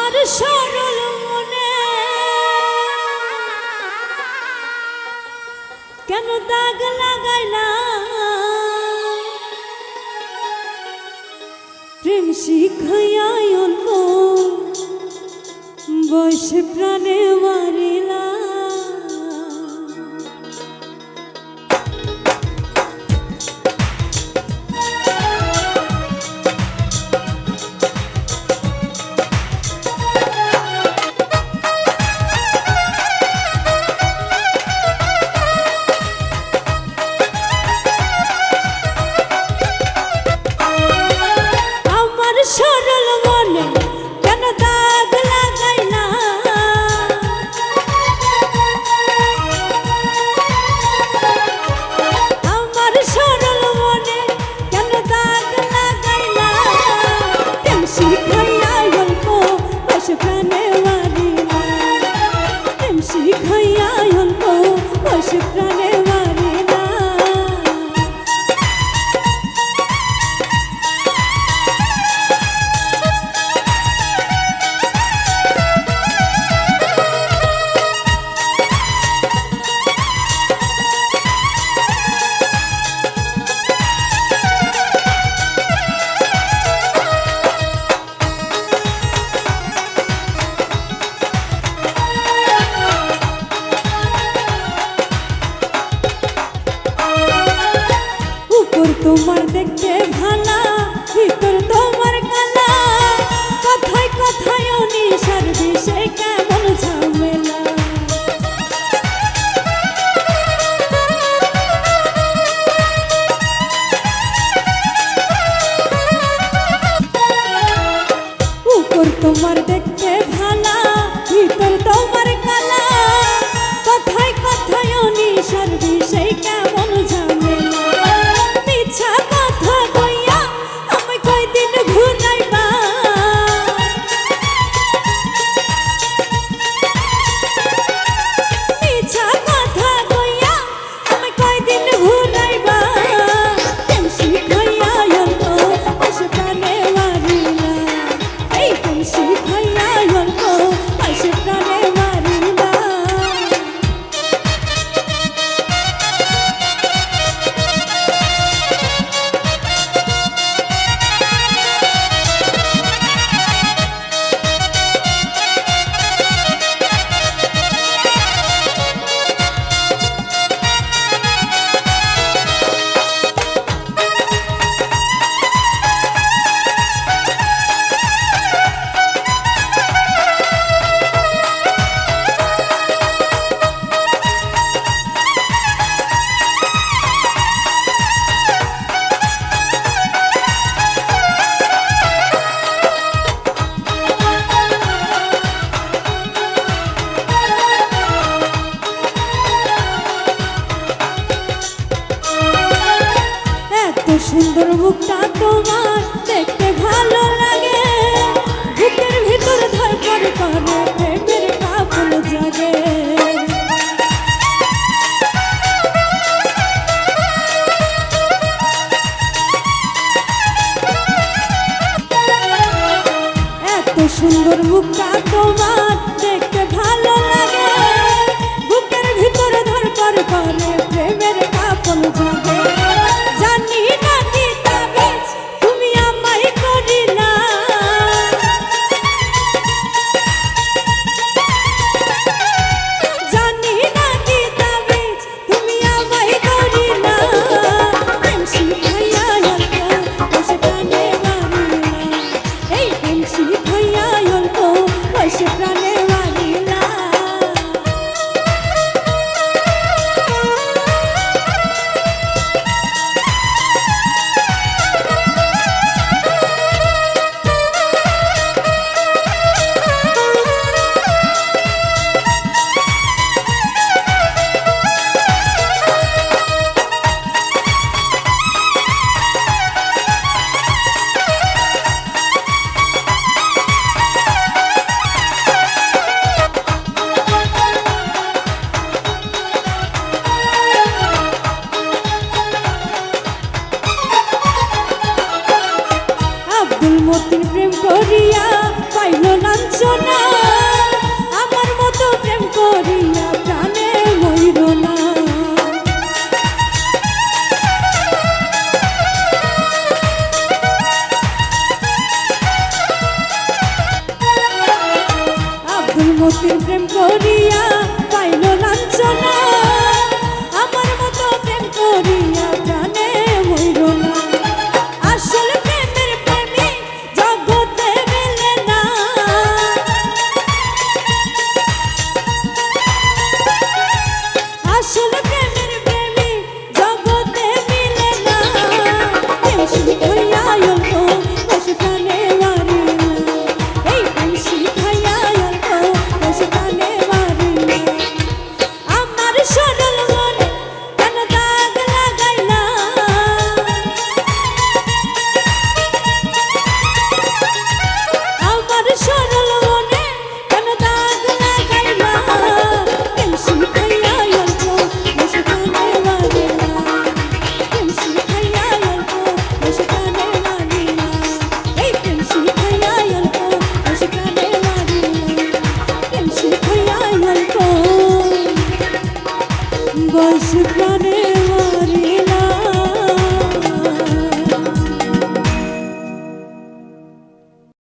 আমার সরল মনে কেন দাগ লাগাইলা প্রেম শিখাইয়া অল্প বয়সে প্রাণে মারিলা সরল মনে কেন দাগ লাগাইলা আমার সরল মনে কেন দাগ লাগাইলা প্রেম শিখাইয়া অল্প বয়সে প্রাণে মারিলা প্রেম শিখাইয়া অল্প বয়সে প্রাণে মারিলা তোমার দেখতে ভালা ভিতর তোমার কালা কথায় কথায় নিশার বিষে কেমন ঝামেলা উপর তোমার দেখতে ভালা ভিতর তোমার কালা কথায় কথায় নিশার বিষে কেমন ঝামেলা সুন্দর মুখটা তোমার দেখতে ভালো লাগে বুকের ভিতর ধরপড় করে প্রেমের কাপল জাগে এত সুন্দর মুখটা তোমার দেখতে ভালো লাগে বুকের ভিতর ধরপড় করে প্রেমের কাপল জাগে জানি না কি তাবিজ তুমি আমায় করিলা জানি না কি তাবিজ তুমি আমায় করিলা প্রেম শিখাইয়া অল্প বয়সে প্রাণে মারিলা এই প্রেম শিখাইয়া অল্প বয়সে প্রাণে মারিলা মতির প্রেম করিয়া পাইল লাঞ্ছনা আমার মতো প্রেম করিয়া প্রাণে মইর না আব্দুল মতিন প্রেম করিয়া পাইল লাঞ্ছনা আমার মতো প্রেম করিয়া প্রাণে মইর না আসল প্রেমের প্রেমী জগতে মেলে না আসল প্রেমের প্রেমী জগতে মিলে না প্রেম শিখাইয়া অল্প বসে প্রাণে মারি না এই প্রেম শিখাইয়া অল্প বসে প্রাণে মারি না আমার সরল মনে কেন দাগ লাগাইলা আমার সরল মনে কেন দাগ লাগাইলা প্রেম শিখাইয়া অল্প বসে প্রাণে মারি না প্রেম শিখাইয়া অল্প বসে প্রাণে মারি না এই প্রেম শিখাইয়া অল্প বসে প্রাণে মারি না প্রেম শিখাইয়া অল্প বসে প্রাণে মারি